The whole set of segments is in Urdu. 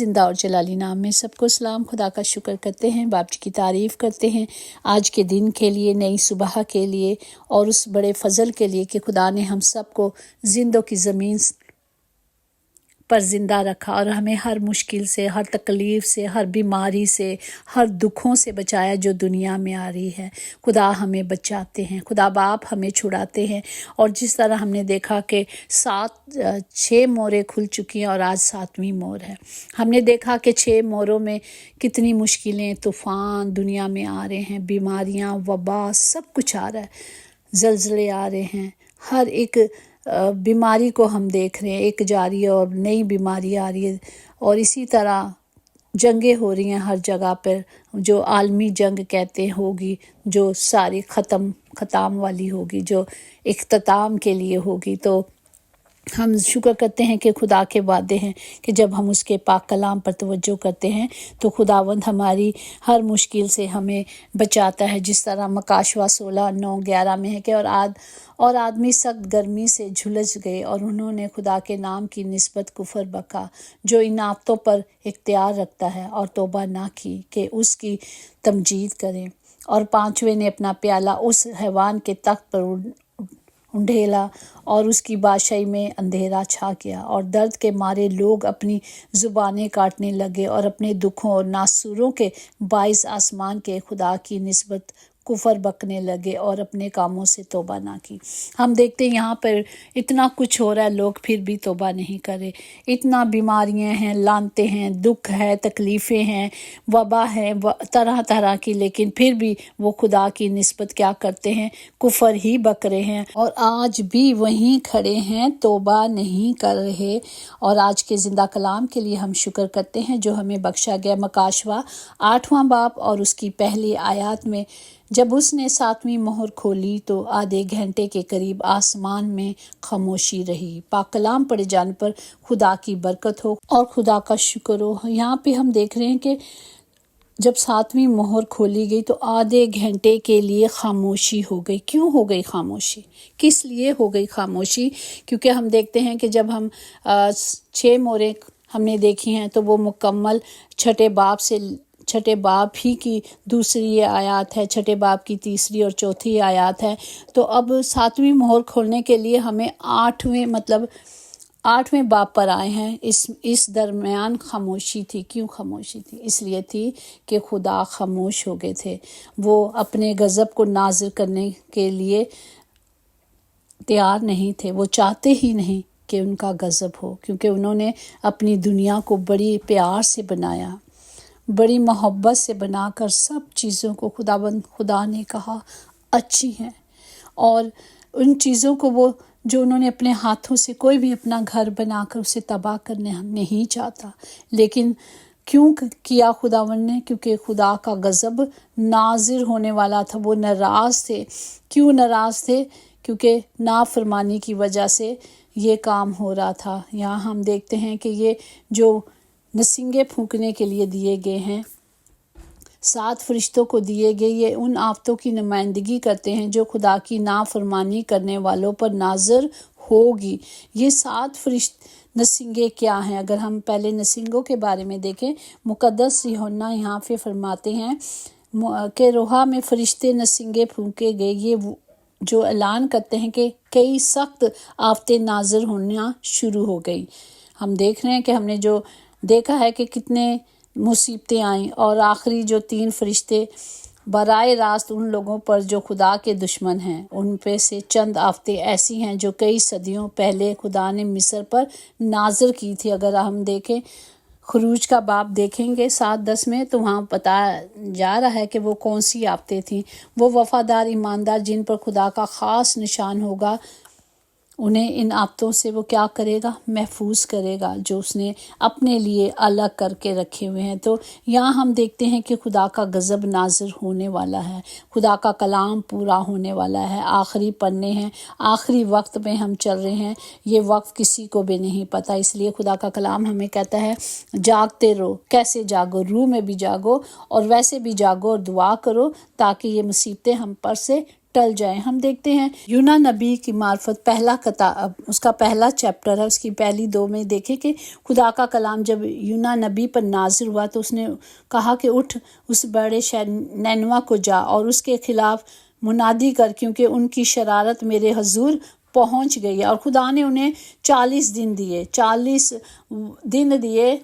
زندہ اور جلالی نام میں سب کو سلام۔ خدا کا شکر کرتے ہیں، باپ جی کی تعریف کرتے ہیں آج کے دن کے لیے، نئی صبح کے لیے اور اس بڑے فضل کے لیے کہ خدا نے ہم سب کو زندوں کی زمین پر زندہ رکھا اور ہمیں ہر مشکل سے، ہر تکلیف سے، ہر بیماری سے، ہر دکھوں سے بچایا جو دنیا میں آ رہی ہے۔ خدا ہمیں بچاتے ہیں، خدا باپ ہمیں چھڑاتے ہیں۔ اور جس طرح ہم نے دیکھا کہ 6 موریں کھل چکی ہیں اور آج 7ویں مور ہے۔ ہم نے دیکھا کہ 6 موروں میں کتنی مشکلیں، طوفان دنیا میں آ رہے ہیں، بیماریاں، وبا، سب کچھ آ رہا ہے، زلزلے آ رہے ہیں، ہر ایک بیماری کو ہم دیکھ رہے ہیں، ایک جا رہی ہے اور نئی بیماری آ رہی ہے، اور اسی طرح جنگیں ہو رہی ہیں ہر جگہ پر، جو عالمی جنگ کہتے ہوگی، جو ساری ختم والی ہوگی، جو اختتام کے لیے ہوگی۔ تو ہم شکر کرتے ہیں کہ خدا کے وعدے ہیں کہ جب ہم اس کے پاک کلام پر توجہ کرتے ہیں تو خداوند ہماری ہر مشکل سے ہمیں بچاتا ہے، جس طرح مکاشوہ 16:9-11 میں ہے کہ اور آدمی سخت گرمی سے جھلس گئے اور انہوں نے خدا کے نام کی نسبت کفر بکا جو ان آفتوں پر اختیار رکھتا ہے، اور توبہ نہ کی کہ اس کی تمجید کریں۔ اور 5ویں نے اپنا پیالہ اس حیوان کے تخت پر انڈھیلا اور اس کی بادشاہی میں اندھیرا چھا گیا، اور درد کے مارے لوگ اپنی زبانیں کاٹنے لگے اور اپنے دکھوں اور ناسوروں کے باعث آسمان کے خدا کی نسبت کفر بکنے لگے اور اپنے کاموں سے توبہ نہ کی۔ ہم دیکھتے ہیں یہاں پر اتنا کچھ ہو رہا ہے، لوگ پھر بھی توبہ نہیں کرے، اتنا بیماریاں ہیں، لعنتیں ہیں، دکھ ہے، تکلیفیں ہیں، وبا ہے، طرح طرح کی، لیکن پھر بھی وہ خدا کی نسبت کیا کرتے ہیں؟ کفر ہی بک رہے ہیں، اور آج بھی وہیں کھڑے ہیں، توبہ نہیں کر رہے۔ اور آج کے زندہ کلام کے لیے ہم شکر کرتے ہیں جو ہمیں بخشا گیا۔ مکاشوہ 8واں باب اور اس کی پہلی آیات میں جب اس نے 7ویں مہر کھولی تو آدھے گھنٹے کے قریب آسمان میں خاموشی رہی۔ پاک کلام پڑھے جانے پر خدا کی برکت ہو اور خدا کا شکر ہو۔ یہاں پہ ہم دیکھ رہے ہیں کہ جب 7ویں مہر کھولی گئی تو آدھے گھنٹے کے لیے خاموشی ہو گئی۔ کیوں ہو گئی خاموشی؟ کس لیے ہو گئی خاموشی؟ کیونکہ ہم دیکھتے ہیں کہ جب ہم 6 موریں ہم نے دیکھی ہیں تو وہ مکمل چھٹے باب ہی کی دوسری آیات ہے، چھٹے باب کی تیسری اور چوتھی آیات ہے۔ تو اب 7ویں مہر کھولنے کے لیے ہمیں 8ویں باب پر آئے ہیں۔ اس درمیان خاموشی تھی۔ کیوں خاموشی تھی؟ اس لیے تھی کہ خدا خاموش ہو گئے تھے، وہ اپنے غضب کو نازل کرنے کے لیے تیار نہیں تھے، وہ چاہتے ہی نہیں کہ ان کا غضب ہو، کیونکہ انہوں نے اپنی دنیا کو بڑی پیار سے بنایا، بڑی محبت سے بنا کر سب چیزوں کو خدا نے کہا اچھی ہیں، اور ان چیزوں کو وہ جو انہوں نے اپنے ہاتھوں سے، کوئی بھی اپنا گھر بنا کر اسے تباہ کرنے نہیں چاہتا، لیکن کیوں کیا خداوند نے؟ کیونکہ خدا کا غضب نازل ہونے والا تھا، وہ ناراض تھے۔ کیوں ناراض تھے؟ کیونکہ نافرمانی کی وجہ سے یہ کام ہو رہا تھا۔ یہاں ہم دیکھتے ہیں کہ یہ جو نسنگے پھونکنے کے لیے دیے گئے ہیں، 7 فرشتوں کو دیے گئے، یہ ان آفتوں کی نمائندگی کرتے ہیں جو خدا کی نافرمانی کرنے والوں پر نازل ہوگی۔ یہ 7 نسنگے کیا ہیں؟ اگر ہم پہلے نسنگوں کے بارے میں دیکھیں، مقدس یوحنا یہاں پہ فرماتے ہیں کہ روحا میں فرشتے نسنگے پھونکے گئے، یہ جو اعلان کرتے ہیں کہ کئی سخت آفتیں نازل ہونا شروع ہو گئی۔ ہم دیکھ رہے ہیں کہ ہم نے جو دیکھا ہے کہ کتنے مصیبتیں آئیں، اور آخری جو 3 فرشتے براہ راست ان لوگوں پر جو خدا کے دشمن ہیں، ان پہ سے چند آفتیں ایسی ہیں جو کئی صدیوں پہلے خدا نے مصر پر نازل کی تھی۔ اگر ہم دیکھیں خروج کا باب دیکھیں گے 7:10 میں تو وہاں بتایا جا رہا ہے کہ وہ کون سی آفتیں تھیں۔ وہ وفادار ایماندار جن پر خدا کا خاص نشان ہوگا، انہیں ان آفتوں سے وہ کیا کرے گا؟ محفوظ کرے گا، جو اس نے اپنے لیے الگ کر کے رکھے ہوئے ہیں۔ تو یہاں ہم دیکھتے ہیں کہ خدا کا غضب نازل ہونے والا ہے، خدا کا کلام پورا ہونے والا ہے، آخری پڑھنے ہیں، آخری وقت میں ہم چل رہے ہیں، یہ وقت کسی کو بھی نہیں پتہ۔ اس لیے خدا کا کلام ہمیں کہتا ہے جاگتے رہو۔ کیسے جاگو؟ روح میں بھی جاگو اور ویسے بھی جاگو اور دعا کرو تاکہ یہ مصیبتیں ہم پر سے ٹل جائیں۔ ہم دیکھتے ہیں یونا نبی کی معرفت پہلا کتاب، اس کا پہلا چیپٹر ہے، اس کی پہلی 2 میں دیکھیں کہ خدا کا کلام جب یونا نبی پر نازل ہوا تو اس نے کہا کہ اٹھ اس بڑے شہر نینوا کو جا اور اس کے خلاف منادی کر، کیونکہ ان کی شرارت میرے حضور پہنچ گئی ہے۔ اور خدا نے انہیں 40 دن دیے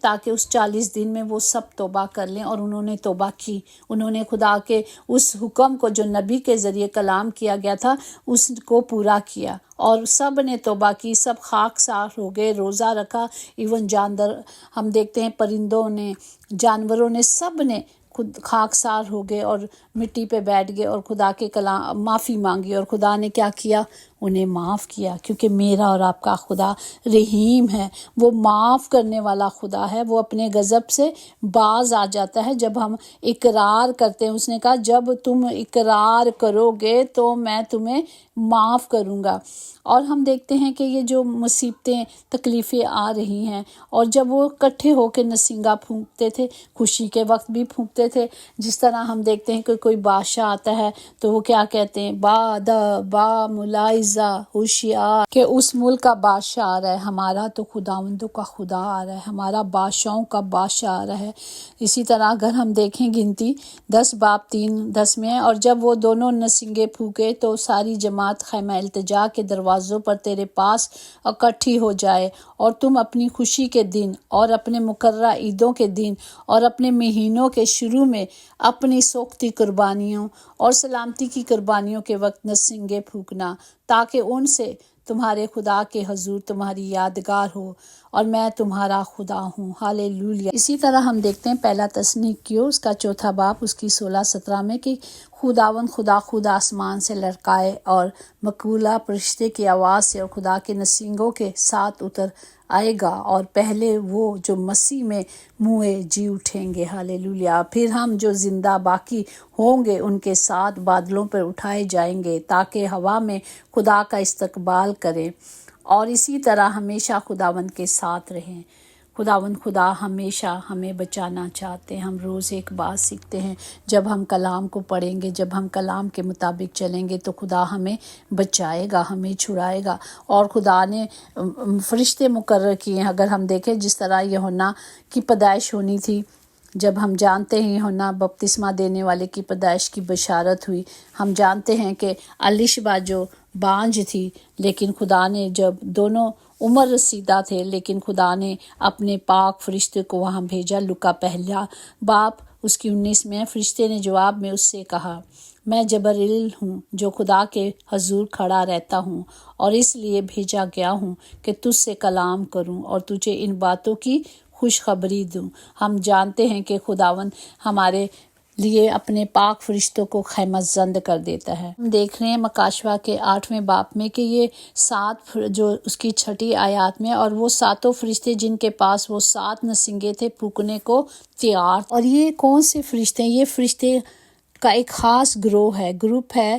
تاکہ اس 40 دن میں وہ سب توبہ کر لیں، اور انہوں نے توبہ کی۔ انہوں نے خدا کے اس حکم کو جو نبی کے ذریعے کلام کیا گیا تھا اس کو پورا کیا، اور سب نے توبہ کی، سب خاک سار ہو گئے، روزہ رکھا، ایون جاندار ہم دیکھتے ہیں پرندوں نے، جانوروں نے، سب نے خود خاک سار ہو گئے اور مٹی پہ بیٹھ گئے اور خدا کے کلام معافی مانگی، اور خدا نے کیا کیا؟ انہیں معاف کیا، کیونکہ میرا اور آپ کا خدا رحیم ہے، وہ معاف کرنے والا خدا ہے، وہ اپنے غضب سے باز آ جاتا ہے جب ہم اقرار کرتے ہیں۔ اس نے کہا جب تم اقرار کرو گے تو میں تمہیں معاف کروں گا۔ اور ہم دیکھتے ہیں کہ یہ جو مصیبتیں تکلیفیں آ رہی ہیں، اور جب وہ اکٹھے ہو کے نسنگا پھونکتے تھے، خوشی کے وقت بھی پھونکتے تھے، جس طرح ہم دیکھتے ہیں کہ کوئی بادشاہ آتا ہے تو وہ کیا کہتے ہیں؟ با ملاحظہ ہوشیار، کہ اس ملک کا بادشاہ آ رہا ہے، ہمارا تو خداوندوں کا خدا آ رہا ہے، ہمارا بادشاہوں کا بادشاہ آ رہا ہے۔ اسی طرح اگر ہم دیکھیں گنتی 10 باب 3-10 میں ہے، اور جب وہ دونوں نسنگے پھونکے تو ساری جماعت خیمہ التجا کے دروازوں پر تیرے پاس اکٹھی ہو جائے، اور تم اپنی خوشی کے دن اور اپنے مقررہ عیدوں کے دن اور اپنے مہینوں کے شروع میں اپنی سوکھتی قربانیوں اور سلامتی کی قربانیوں کے وقت نسنگے پھونکنا، تاکہ ان سے تمہارے خدا کے حضور تمہاری یادگار ہو، اور میں تمہارا خدا ہوں۔ ہالےلویا۔ اسی طرح ہم دیکھتے ہیں پہلا تسنیکیوں اس کا 4 باب اس کی 16-17 میں کہ خداوند خدا خود آسمان سے لڑکائے اور مقبولہ فرشتے کی آواز سے اور خدا کے نسنگوں کے ساتھ اتر آئے گا، اور پہلے وہ جو مسیح میں موئے جی اٹھیں گے۔ ہالےلویا۔ پھر ہم جو زندہ باقی ہوں گے ان کے ساتھ بادلوں پر اٹھائے جائیں گے تاکہ ہوا میں خدا کا استقبال کریں، اور اسی طرح ہمیشہ خداوند کے ساتھ رہیں۔ خداوند خدا ہمیشہ ہمیں بچانا چاہتے ہیں۔ ہم روز ایک بات سیکھتے ہیں، جب ہم کلام کو پڑھیں گے، جب ہم کلام کے مطابق چلیں گے تو خدا ہمیں بچائے گا، ہمیں چھڑائے گا، اور خدا نے فرشتے مقرر کیے ہیں۔ اگر ہم دیکھیں جس طرح یوحنا کی پیدائش ہونی تھی، جب ہم جانتے ہیں یوحنا بپتسمہ دینے والے کی پیدائش کی بشارت ہوئی، ہم جانتے ہیں کہ الشبہ جو بانجھ تھی، لیکن خدا نے جب دونوں عمر رسیدہ تھے، لیکن خدا نے اپنے پاک فرشتے کو وہاں بھیجا۔ لوکا پہلا باب اس کی 19 میں فرشتے نے جواب میں اس سے کہا، میں جبرائیل ہوں جو خدا کے حضور کھڑا رہتا ہوں، اور اس لیے بھیجا گیا ہوں کہ تجھ سے کلام کروں اور تجھے ان باتوں کی خوشخبری دوں۔ ہم جانتے ہیں کہ خداوند ہمارے لیے اپنے پاک فرشتوں کو خیمہ زند کر دیتا ہے۔ ہم دیکھ رہے ہیں مکاشوہ کے 8ویں باب میں کہ یہ 7 جو اس کی 6 آیات میں، اور وہ 7 فرشتے جن کے پاس وہ 7 نسنگے تھے پھونکنے کو تیار۔ اور یہ کون سے فرشتے ہیں؟ یہ فرشتے کا ایک خاص گروپ ہے۔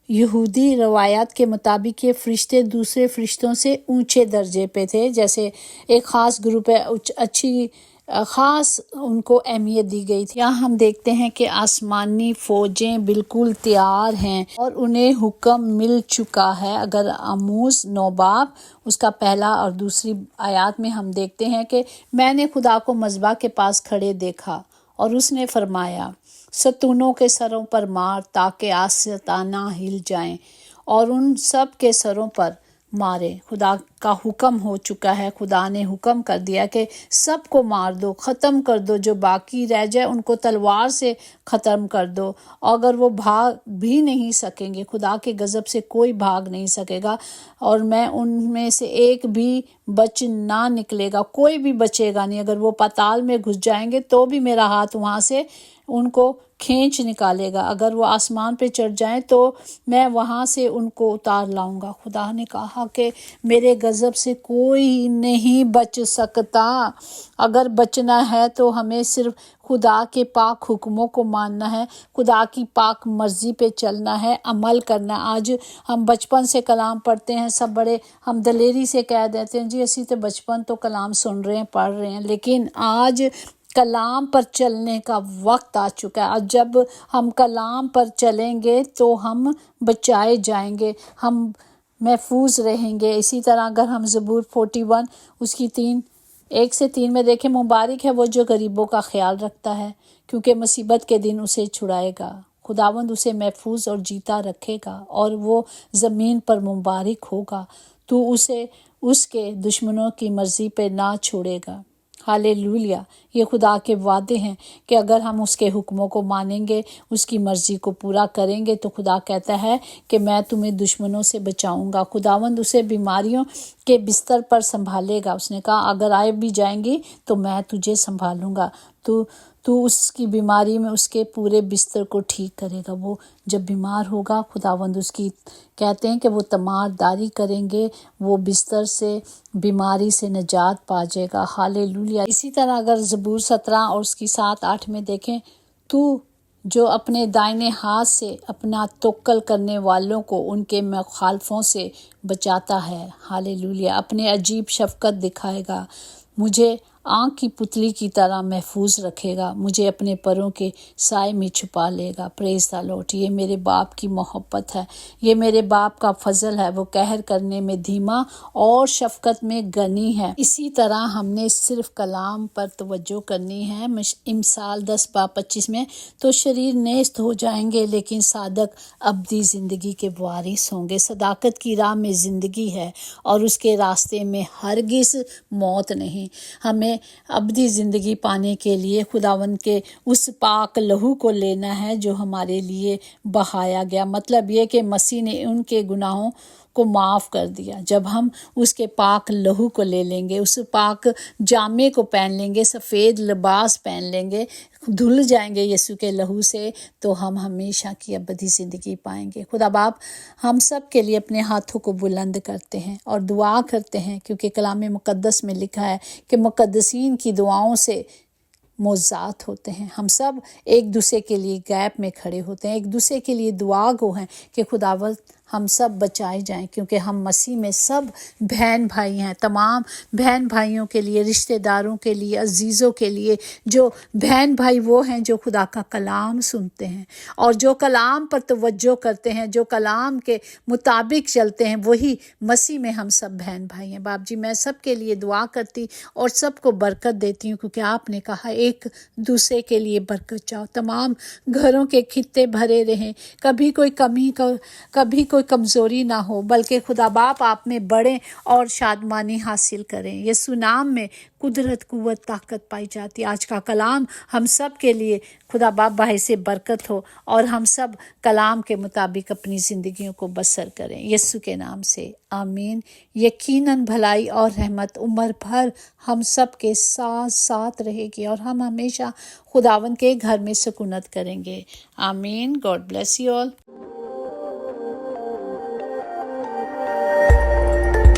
یہودی روایات کے مطابق یہ فرشتے دوسرے فرشتوں سے اونچے درجے پہ تھے، جیسے ایک خاص گروپ ہے، اچھی خاص ان کو اہمیت دی گئی تھی۔ یہاں ہم دیکھتے ہیں کہ آسمانی فوجیں بالکل تیار ہیں اور انہیں حکم مل چکا ہے۔ اگر آموز 9 باب اس کا 1 اور 2 آیات میں ہم دیکھتے ہیں کہ میں نے خدا کو مذبح کے پاس کھڑے دیکھا، اور اس نے فرمایا ستونوں کے سروں پر مار تاکہ آستانہ ہل جائیں، اور ان سب کے سروں پر مارے۔ خدا کا حکم ہو چکا ہے، خدا نے حکم کر دیا کہ سب کو مار دو، ختم کر دو، جو باقی رہ جائے ان کو تلوار سے ختم کر دو، اگر وہ بھاگ بھی نہیں سکیں گے۔ خدا کے غضب سے کوئی بھاگ نہیں سکے گا، اور میں ان میں سے ایک بھی بچ نہ نکلے گا، کوئی بھی بچے گا نہیں۔ اگر وہ پاتال میں گھس جائیں گے تو بھی میرا ہاتھ وہاں سے ان کو کھینچ نکالے گا، اگر وہ آسمان پہ چڑھ جائیں تو میں وہاں سے ان کو اتار لاؤں گا۔ خدا نے کہا کہ میرے غضب سے کوئی نہیں بچ سکتا۔ اگر بچنا ہے تو ہمیں صرف خدا کے پاک حکموں کو ماننا ہے، خدا کی پاک مرضی پہ چلنا ہے، عمل کرنا ہے۔ آج ہم بچپن سے کلام پڑھتے ہیں، سب بڑے ہم دلیری سے کہہ دیتے ہیں جی اسی تو بچپن تو کلام سن رہے ہیں، پڑھ رہے ہیں، لیکن آج کلام پر چلنے کا وقت آ چکا ہے، اور جب ہم کلام پر چلیں گے تو ہم بچائے جائیں گے، ہم محفوظ رہیں گے۔ اسی طرح اگر ہم زبور 41 اس کی 1 سے 3 میں دیکھیں، مبارک ہے وہ جو غریبوں کا خیال رکھتا ہے، کیونکہ مصیبت کے دن اسے چھڑائے گا۔ خداوند اسے محفوظ اور جیتا رکھے گا، اور وہ زمین پر مبارک ہوگا۔ تو اسے اس کے دشمنوں کی مرضی پہ نہ چھوڑے گا۔ ہالےلویا! یہ خدا کے وعدے ہیں کہ اگر ہم اس کے حکموں کو مانیں گے، اس کی مرضی کو پورا کریں گے، تو خدا کہتا ہے کہ میں تمہیں دشمنوں سے بچاؤں گا۔ خداوند اسے بیماریوں کے بستر پر سنبھالے گا۔ اس نے کہا اگر آئے بھی جائیں گی تو میں تجھے سنبھالوں گا۔ تو اس کی بیماری میں اس کے پورے بستر کو ٹھیک کرے گا۔ وہ جب بیمار ہوگا، خداوند اس کی کہتے ہیں کہ وہ تمار داری کریں گے، وہ بستر سے بیماری سے نجات پا جائے گا۔ ہالےلویا! اسی طرح اگر زبور 17 اور اس کی 7-8 میں دیکھیں، تو جو اپنے دائنے ہاتھ سے اپنا توکل کرنے والوں کو ان کے مخالفوں سے بچاتا ہے، ہالےلویا، اپنے عجیب شفقت دکھائے گا، مجھے آنکھ کی پتلی کی طرح محفوظ رکھے گا، مجھے اپنے پروں کے سائے میں چھپا لے گا۔ پریز دی لارڈ! یہ میرے باپ کی محبت ہے، یہ میرے باپ کا فضل ہے، وہ قہر کرنے میں دھیما اور شفقت میں غنی ہے۔ اسی طرح ہم نے صرف کلام پر توجہ کرنی ہے۔ امثال 10:25 میں تو شریر نیست ہو جائیں گے، لیکن صادق ابدی زندگی کے وارث ہوں گے۔ صداقت کی راہ میں زندگی ہے، اور اس کے راستے میں ہرگز موت نہیں۔ ہمیں ابدی زندگی پانے کے لیے خداوند کے اس پاک لہو کو لینا ہے جو ہمارے لیے بہایا گیا۔ مطلب یہ کہ مسیح نے ان کے گناہوں کو معاف کر دیا۔ جب ہم اس کے پاک لہو کو لے لیں گے، اس پاک جامے کو پہن لیں گے، سفید لباس پہن لیں گے، دھل جائیں گے یسوع کے لہو سے، تو ہم ہمیشہ کی ابدی زندگی پائیں گے۔ خدا باپ ہم سب کے لیے اپنے ہاتھوں کو بلند کرتے ہیں اور دعا کرتے ہیں، کیونکہ کلام مقدس میں لکھا ہے کہ مقدسین کی دعاؤں سے معجزات ہوتے ہیں۔ ہم سب ایک دوسرے کے لیے گیپ میں کھڑے ہوتے ہیں، ایک دوسرے کے لیے دعا گو ہیں کہ خداوند ہم سب بچائے جائیں، کیونکہ ہم مسیح میں سب بہن بھائی ہیں۔ تمام بہن بھائیوں کے لیے، رشتہ داروں کے لیے، عزیزوں کے لیے، جو بہن بھائی وہ ہیں جو خدا کا کلام سنتے ہیں اور جو کلام پر توجہ کرتے ہیں، جو کلام کے مطابق چلتے ہیں، وہی مسیح میں ہم سب بہن بھائی ہیں۔ باپ جی، میں سب کے لیے دعا کرتی اور سب کو برکت دیتی ہوں، کیونکہ آپ نے کہا ایک دوسرے کے لیے برکت چاہو، تمام گھروں کے خطے بھرے رہیں، کبھی کوئی کمی، کبھی کوئی کمزوری نہ ہو، بلکہ خدا باپ آپ میں بڑھیں اور شادمانی حاصل کریں۔ یسوع نام میں قدرت، قوت، طاقت پائی جاتی ہے۔ آج کا کلام ہم سب کے لیے خدا باپ باعث برکت ہو، اور ہم سب کلام کے مطابق اپنی زندگیوں کو بسر کریں، یسوع کے نام سے آمین۔ یقیناً بھلائی اور رحمت عمر بھر ہم سب کے ساتھ ساتھ رہے گی، اور ہم ہمیشہ خداوند کے گھر میں سکونت کریں گے۔ آمین۔ God bless you all.